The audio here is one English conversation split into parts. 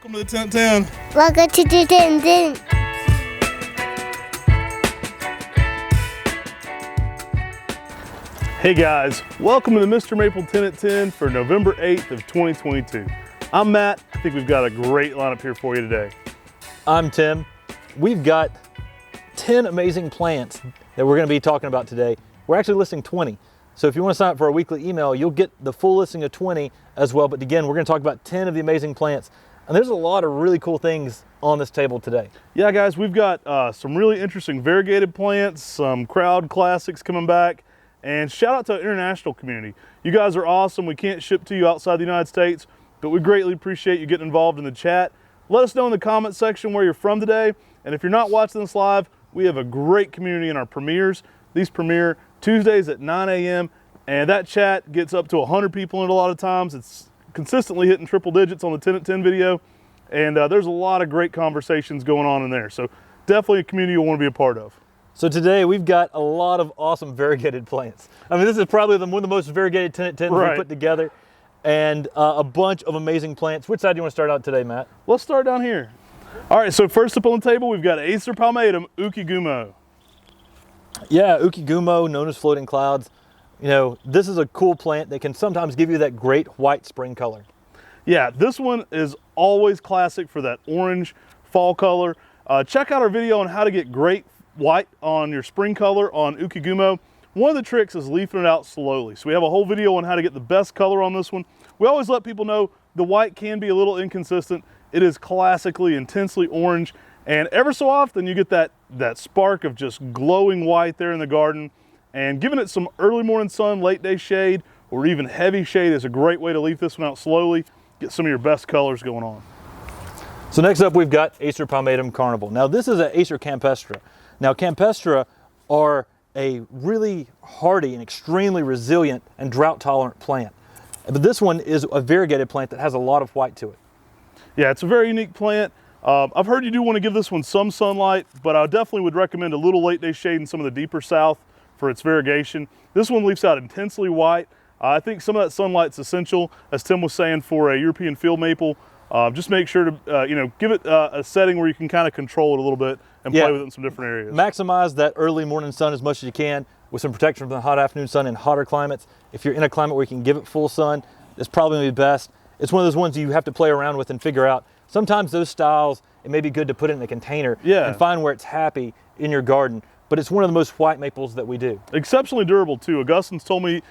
Welcome to the 1010. Welcome to the 1010. Hey guys, welcome to the MrMaple 10 at 10 for November 8th of 2022. I'm Matt. I think we've got a great lineup here for you today. I'm Tim. We've got 10 amazing plants that we're going to be talking about today. We're actually listing 20. So if you want to sign up for our weekly email, you'll get the full listing of 20 as well. But again, we're going to talk about 10 of the amazing plants. And there's a lot of really cool things on this table today. Yeah guys, we've got some really interesting variegated plants, some crowd classics coming back, and shout out to our international community. You guys are awesome. We can't ship to you outside the United States, but we greatly appreciate you getting involved in the chat. Let us know in the comment section where you're from today. And if you're not watching this live, we have a great community in our premieres. These premiere Tuesdays at 9 a.m. and that chat gets up to 100 people in it a lot of times. It's consistently hitting triple digits on the 10 at 10 video. And there's a lot of great conversations going on in there. So definitely a community you'll want to be a part of. So today we've got a lot of awesome variegated plants. I mean, this is probably one of the most variegated 10 at 10 we've put together. And a bunch of amazing plants. Which side do you want to start out today, Matt? Let's start down here. All right, so first up on the table, we've got Acer palmatum, Gumo. Yeah, Gumo, known as floating clouds. You know, this is a cool plant that can sometimes give you that great white spring color. Yeah, this one is always classic for that orange fall color. Check out our video on how to get great white on your spring color on Gumo. One of the tricks is leafing it out slowly. So we have a whole video on how to get the best color on this one. We always let people know the white can be a little inconsistent. It is classically intensely orange, and ever so often you get that spark of just glowing white there in the garden. And giving it some early morning sun, late day shade, or even heavy shade is a great way to leaf this one out slowly. Get some of your best colors going on. So next up we've got Acer palmatum Carnival. Now this is an Acer campestre. Now campestre are a really hardy and extremely resilient and drought tolerant plant. But this one is a variegated plant that has a lot of white to it. Yeah, it's a very unique plant. I've heard you do want to give this one some sunlight, but I definitely would recommend a little late day shade in some of the deeper south for its variegation. This one leaves out intensely white. I think some of that sunlight's essential, as Tim was saying, for a European field maple. Just make sure to give it a setting where you can kind of control it a little bit and play with it in some different areas. Maximize that early morning sun as much as you can with some protection from the hot afternoon sun in hotter climates. If you're in a climate where you can give it full sun, it's probably going to be best. It's one of those ones you have to play around with and figure out. Sometimes those styles, it may be good to put it in a container and find where it's happy in your garden. But it's one of the most white maples that we do. Exceptionally durable too. Augustine's told me,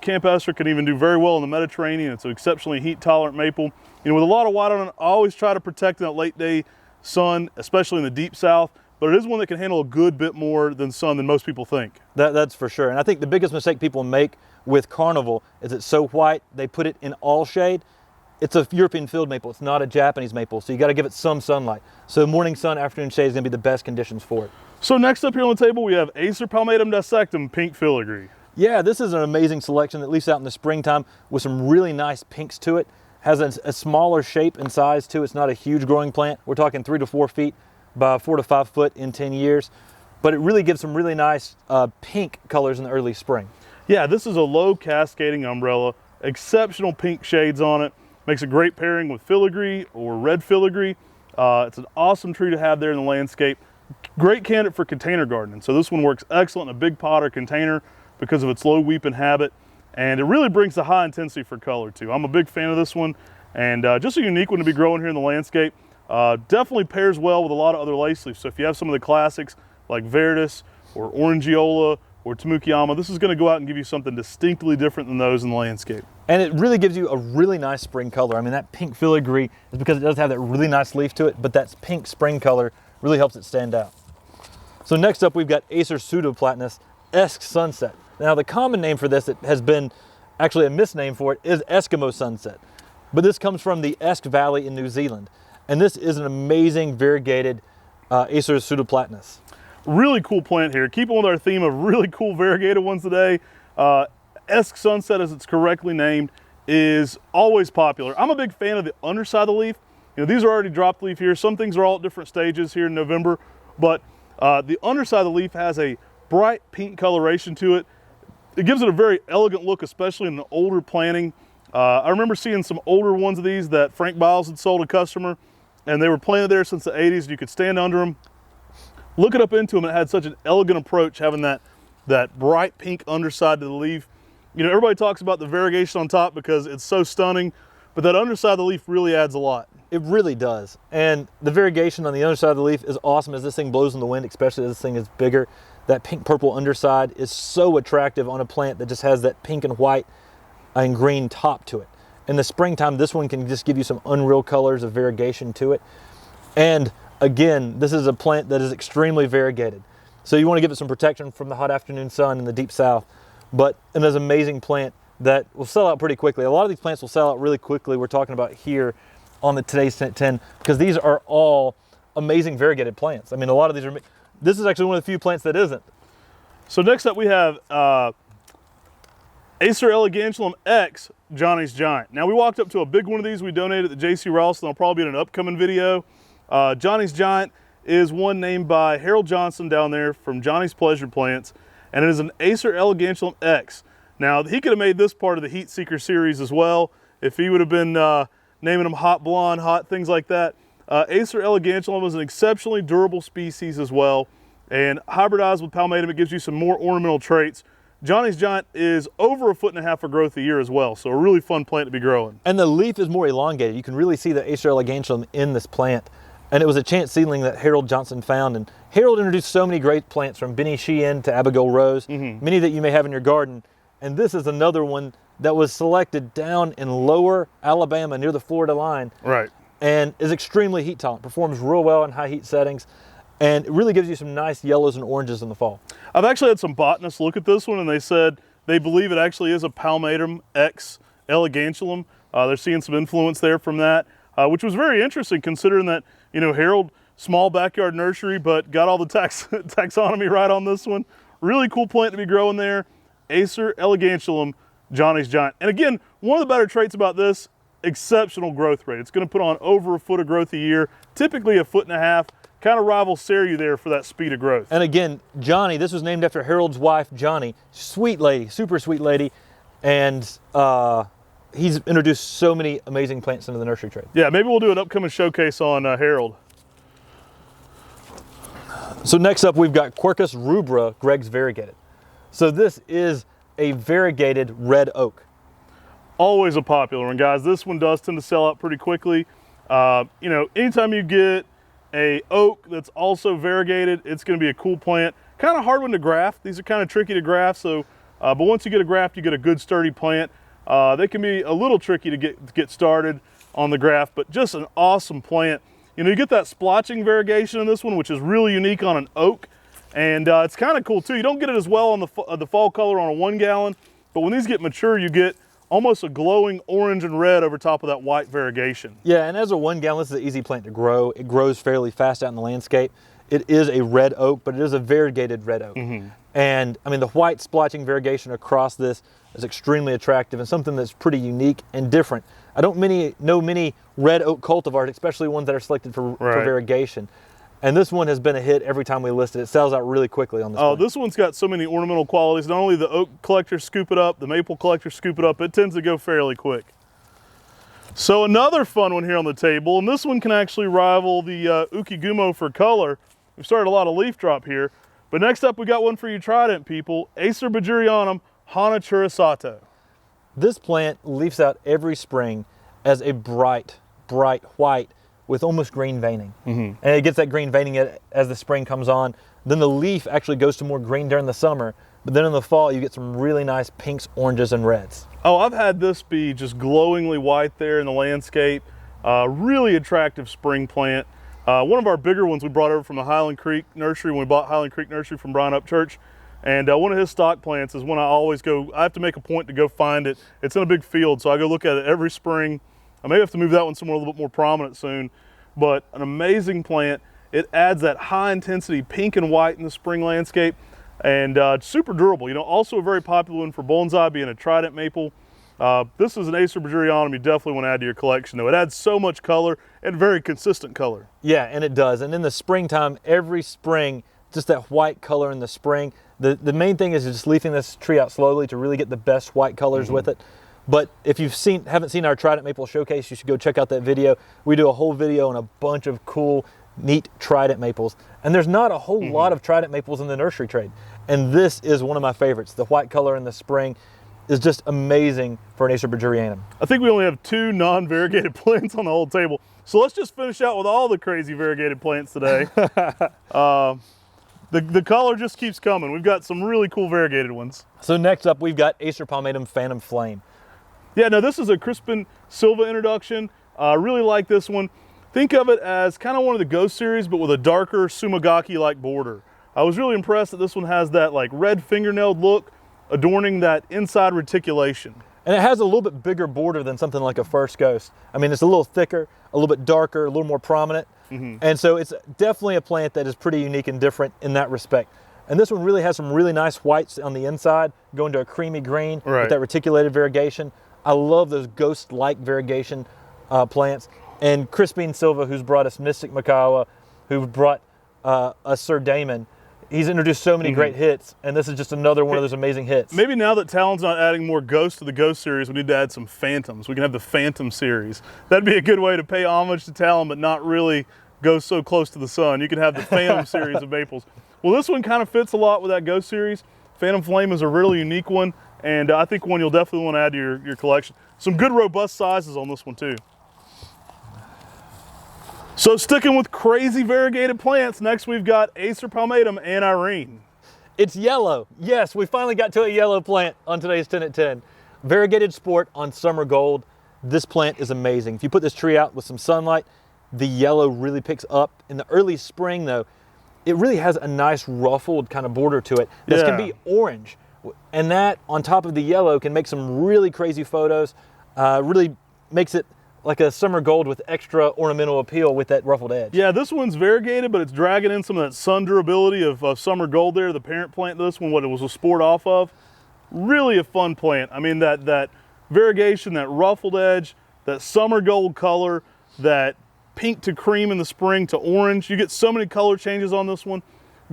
campestre can even do very well in the Mediterranean. It's an exceptionally heat tolerant maple. With a lot of white on it, I always try to protect that late day sun, especially in the deep south. But it is one that can handle a good bit more than sun than most people think. That's for sure. And I think the biggest mistake people make with Carnival is it's so white, they put it in all shade. It's a European field maple. It's not a Japanese maple. So you got to give it some sunlight. So morning sun, afternoon shade is going to be the best conditions for it. So next up here on the table, we have Acer palmatum dissectum, Pink Filigree. Yeah, this is an amazing selection that leaves out in the springtime with some really nice pinks to it. Has a smaller shape and size too. It's not a huge growing plant. We're talking 3 to 4 feet by 4 to 5 foot in 10 years. But it really gives some really nice pink colors in the early spring. Yeah, this is a low cascading umbrella. Exceptional pink shades on it. Makes a great pairing with filigree or red filigree. It's an awesome tree to have there in the landscape. Great candidate for container gardening. So this one works excellent in a big pot or container because of its low weeping habit. And it really brings the high intensity for color too. I'm a big fan of this one, and just a unique one to be growing here in the landscape. Definitely pairs well with a lot of other lace leaves. So if you have some of the classics like Verdis or Orangiola or Tamukiyama, this is going to go out and give you something distinctly different than those in the landscape. And it really gives you a really nice spring color. I mean, that pink filigree is because it does have that really nice leaf to it, but that pink spring color really helps it stand out. So next up, we've got Acer pseudoplatanus Esk Sunset. Now, the common name for this that has been actually a misname for it is Eskimo Sunset. But this comes from the Esk Valley in New Zealand. And this is an amazing variegated Acer pseudoplatanus. Really cool plant here. Keeping with our theme of really cool variegated ones today, Esk Sunset, as it's correctly named, is always popular. I'm a big fan of the underside of the leaf. These are already dropped leaf here. Some things are all at different stages here in November, but the underside of the leaf has a bright pink coloration to it. It gives it a very elegant look, especially in the older planting. I remember seeing some older ones of these that Frank Biles had sold a customer, and they were planted there since the 80s. You could stand under them, look it up into them, and it had such an elegant approach, having that bright pink underside to the leaf. You know, everybody talks about the variegation on top because it's so stunning, but that underside of the leaf really adds a lot. It really does. And the variegation on the underside of the leaf is awesome as this thing blows in the wind, especially as this thing is bigger. That pink purple underside is so attractive on a plant that just has that pink and white and green top to it. In the springtime, this one can just give you some unreal colors of variegation to it. And again, this is a plant that is extremely variegated. So you want to give it some protection from the hot afternoon sun in the deep south. But it is an amazing plant that will sell out pretty quickly. A lot of these plants will sell out really quickly. We're talking about here on the Today's 10 because these are all amazing variegated plants. I mean, a lot of these are, this is actually one of the few plants that isn't. So next up we have Acer Elegantium X Johnny's Giant. Now we walked up to a big one of these we donated at the J.C. Ross, and they'll probably be in an upcoming video. Johnny's Giant is one named by Harold Johnson down there from Johnny's Pleasure Plants, and it is an Acer Elegantium X. Now he could have made this part of the Heat Seeker series as well if he would have been naming them hot blonde, hot, things like that. Acer Elegantium is an exceptionally durable species as well, and hybridized with palmatum, it gives you some more ornamental traits. Johnny's Giant is over 1.5 foot of growth a year as well, so a really fun plant to be growing. And the leaf is more elongated. You can really see the Acer Elegantium in this plant. And it was a chance seedling that Harold Johnson found. And Harold introduced so many great plants, from Benny Sheehan to Abigail Rose, many that you may have in your garden. And this is another one that was selected down in lower Alabama near the Florida line. Right. And is extremely heat tolerant, performs real well in high heat settings, and it really gives you some nice yellows and oranges in the fall. I've actually had some botanists look at this one, and they said they believe it actually is a palmatum X Elegantium. They're seeing some influence there from that, which was very interesting considering that, you know, Harold, small backyard nursery, but got all the taxonomy right on this one. Really cool plant to be growing there. Acer Elegantium, Johnny's Giant. And again, one of the better traits about this, exceptional growth rate. It's going to put on over 1 foot of growth a year, typically 1.5 foot. Kind of rivals Ceru there for that speed of growth. And again, Johnny, this was named after Harold's wife, Johnny. Sweet lady, super sweet lady. And he's introduced so many amazing plants into the nursery trade. Yeah, maybe we'll do an upcoming showcase on Harold. So next up, we've got Quercus rubra, Greg's Variegated. So this is a variegated red oak. Always a popular one, guys. This one does tend to sell out pretty quickly. You know, anytime you get a oak that's also variegated, it's going to be a cool plant. Kind of hard one to graft. These are kind of tricky to graft, so but once you get a graft, you get a good sturdy plant. They can be a little tricky to get started on the graft, but just an awesome plant. You know, you get that splotching variegation in this one, which is really unique on an oak, and it's kind of cool too. You don't get it as well on the fall color on a 1 gallon, but when these get mature, you get almost a glowing orange and red over top of that white variegation. Yeah, and as a 1 gallon, this is an easy plant to grow. It grows fairly fast out in the landscape. It is a red oak, but it is a variegated red oak. And I mean, the white splotching variegation across this is extremely attractive and something that's pretty unique and different. I don't know many red oak cultivars, especially ones that are selected for variegation. And this one has been a hit every time we list it. It sells out really quickly on this plant. This one's got so many ornamental qualities. Not only the oak collectors scoop it up, the maple collectors scoop it up, it tends to go fairly quick. So another fun one here on the table, and this one can actually rival the Gumo for color. We've started a lot of leaf drop here. But next up, we got one for you Trident people, Acer Bajurianum Hana Churisato. This plant leaves out every spring as a bright, bright white with almost green veining. And it gets that green veining as the spring comes on. Then the leaf actually goes to more green during the summer, but then in the fall you get some really nice pinks, oranges, and reds. Oh, I've had this be just glowingly white there in the landscape. Really attractive spring plant. One of our bigger ones we brought over from the Highland Creek Nursery when we bought Highland Creek Nursery from Brian Upchurch. And one of his stock plants is one I always go, I have to make a point to go find it. It's in a big field, so I go look at it every spring. I may have to move that one somewhere a little bit more prominent soon, but an amazing plant. It adds that high intensity pink and white in the spring landscape, and super durable. You know, also a very popular one for bonsai, being a Trident Maple. This is an Acer Bajurianum you definitely want to add to your collection, though. It adds so much color and very consistent color. Yeah, and it does. And in the springtime, every spring, just that white color in the spring. The main thing is just leafing this tree out slowly to really get the best white colors with it. But if you haven't seen our Trident Maple showcase, you should go check out that video. We do a whole video on a bunch of cool, neat Trident Maples. And there's not a whole lot of Trident Maples in the nursery trade. And this is one of my favorites. The white color in the spring is just amazing for an Acer Bergerianum. I think we only have 2 non-variegated plants on the whole table. So let's just finish out with all the crazy variegated plants today. The color just keeps coming. We've got some really cool variegated ones. So next up, we've got Acer Palmatum Phantom Flame. Yeah, no, this is a Crispin Silva introduction. I really like this one. Think of it as kind of one of the Ghost series, but with a darker Sumagaki-like border. I was really impressed that this one has that like red fingernailed look adorning that inside reticulation. And it has a little bit bigger border than something like a First Ghost. I mean, it's a little thicker, a little bit darker, a little more prominent. And so it's definitely a plant that is pretty unique and different in that respect. And this one really has some really nice whites on the inside, going to a creamy green with that reticulated variegation. I love those ghost-like variegation plants. And Crispin Silva, who's brought us Mystic Makawa, who brought us Sir Damon, he's introduced so many great hits, and this is just another one of those amazing hits. Maybe now that Talon's not adding more ghosts to the Ghost series, we need to add some Phantoms. We can have the Phantom series. That'd be a good way to pay homage to Talon, but not really go so close to the sun. You can have the Phantom series of maples. Well, this one kind of fits a lot with that Ghost series. Phantom Flame is a really unique one, and I think one you'll definitely want to add to your collection. Some good robust sizes on this one too. So sticking with crazy variegated plants, next we've got Acer Palmatum and Irene. It's yellow. Yes, we finally got to a yellow plant on today's 10 at 10. Variegated sport on summer gold. This plant is amazing. If you put this tree out with some sunlight, the yellow really picks up. In the early spring though, it really has a nice ruffled kind of border to it. This can be orange. And that on top of the yellow can make some really crazy photos. Really makes it like a summer gold with extra ornamental appeal with that ruffled edge. Yeah, this one's variegated, but it's dragging in some of that sun durability of summer gold there, the parent plant to this one, what it was a sport off of. Really a fun plant. I mean, that variegation, that ruffled edge, that summer gold color, that pink to cream in the spring to orange. You get so many color changes on this one.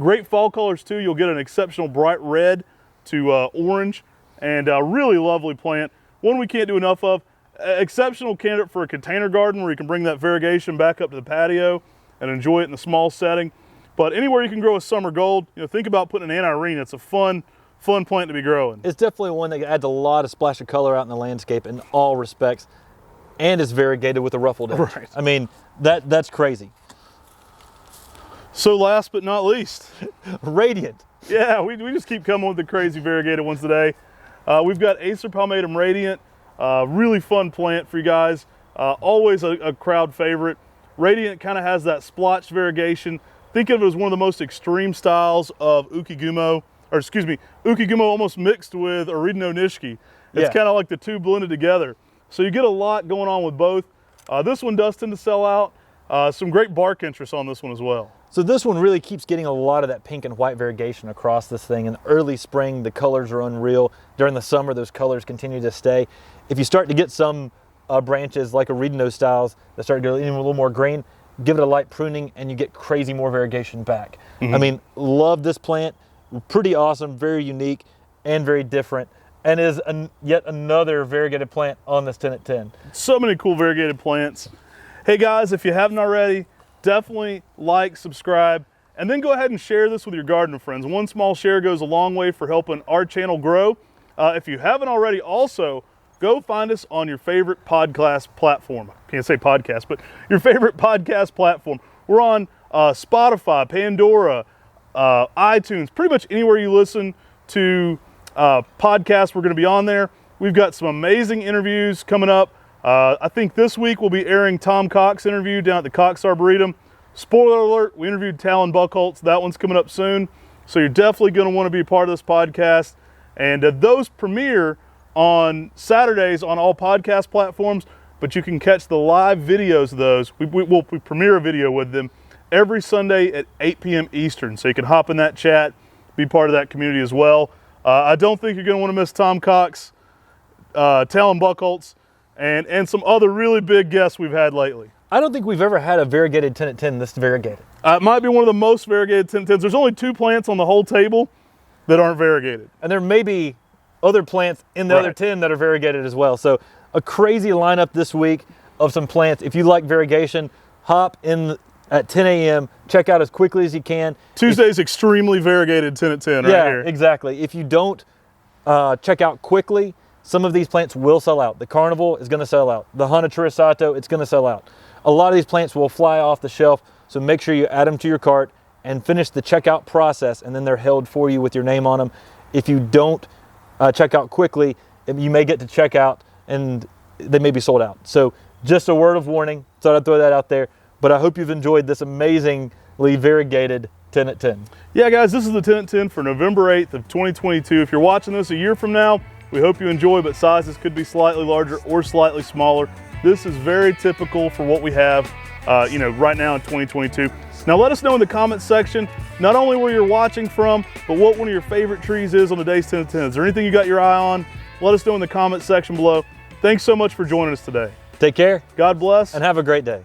Great fall colors too. You'll get an exceptional bright red to orange, and a really lovely plant. One we can't do enough of. Exceptional candidate for a container garden where you can bring that variegation back up to the patio and enjoy it in a small setting. But anywhere you can grow a summer gold, think about putting an Irene. It's a fun plant to be growing. It's definitely one that adds a lot of splash of color out in the landscape in all respects, and it's variegated with a ruffled edge. Right. I mean, that's crazy. So last but not least, Radiant. Yeah, we just keep coming with the crazy variegated ones today. We've got Acer Palmatum Radiant. Really fun plant for you guys. Always a crowd favorite. Radiant kind of has that splotched variegation. Think of it as one of the most extreme styles of Gumo, Gumo almost mixed with Oridino Nishiki. It's kind of like the two blended together. So you get a lot going on with both. This one does tend to sell out. Some great bark interest on this one as well. So this one really keeps getting a lot of that pink and white variegation across this thing. In the early spring, the colors are unreal. During the summer, those colors continue to stay. If you start to get some branches like Oridino styles that start to go even a little more green, give it a light pruning and you get crazy more variegation back. I mean, love this plant. Pretty awesome, very unique, and very different. And is yet another variegated plant on this 10 at 10. So many cool variegated plants. Hey guys, if you haven't already, definitely like, subscribe, and then go ahead and share this with your gardener friends. One small share goes a long way for helping our channel grow. If you haven't already, also go find us on your favorite podcast platform. I can't say podcast, but your favorite podcast platform. We're on Spotify, Pandora, iTunes, pretty much anywhere you listen to podcasts, we're going to be on there. We've got some amazing interviews coming up. I think this week we'll be airing Tom Cox's interview down at the Cox Arboretum. Spoiler alert, we interviewed Talon Buchholz. That one's coming up soon. So you're definitely going to want to be a part of this podcast. And those premiere on Saturdays on all podcast platforms, but you can catch the live videos of those. We premiere a video with them every Sunday at 8 p.m. Eastern. So you can hop in that chat, be part of that community as well. I don't think you're going to want to miss Tom Cox, Talon Buchholz, and some other really big guests we've had lately. I don't think we've ever had a variegated 10 at 10 this variegated. It might be one of the most variegated 10 at 10s. There's only 2 plants on the whole table that aren't variegated. And there may be other plants in the other 10 that are variegated as well. So a crazy lineup this week of some plants. If you like variegation, hop in at 10 a.m. Check out as quickly as you can. Tuesday's extremely variegated 10 at 10 right here. Yeah, exactly. If you don't check out quickly, some of these plants will sell out. The Carnival is going to sell out. The Hana Trisato, it's going to sell out. A lot of these plants will fly off the shelf, so make sure you add them to your cart and finish the checkout process, and then they're held for you with your name on them. If you don't check out quickly, you may get to checkout and they may be sold out. So just a word of warning, thought I'd throw that out there. But I hope you've enjoyed this amazingly variegated 10 at 10. Yeah, guys, this is the 10 at 10 for November 8th of 2022. If you're watching this a year from now, we hope you enjoy, but sizes could be slightly larger or slightly smaller. This is very typical for what we have, right now in 2022. Now let us know in the comments section, not only where you're watching from, but what one of your favorite trees is on today's 10 at 10. Is there anything you got your eye on? Let us know in the comments section below. Thanks so much for joining us today. Take care. God bless. And have a great day.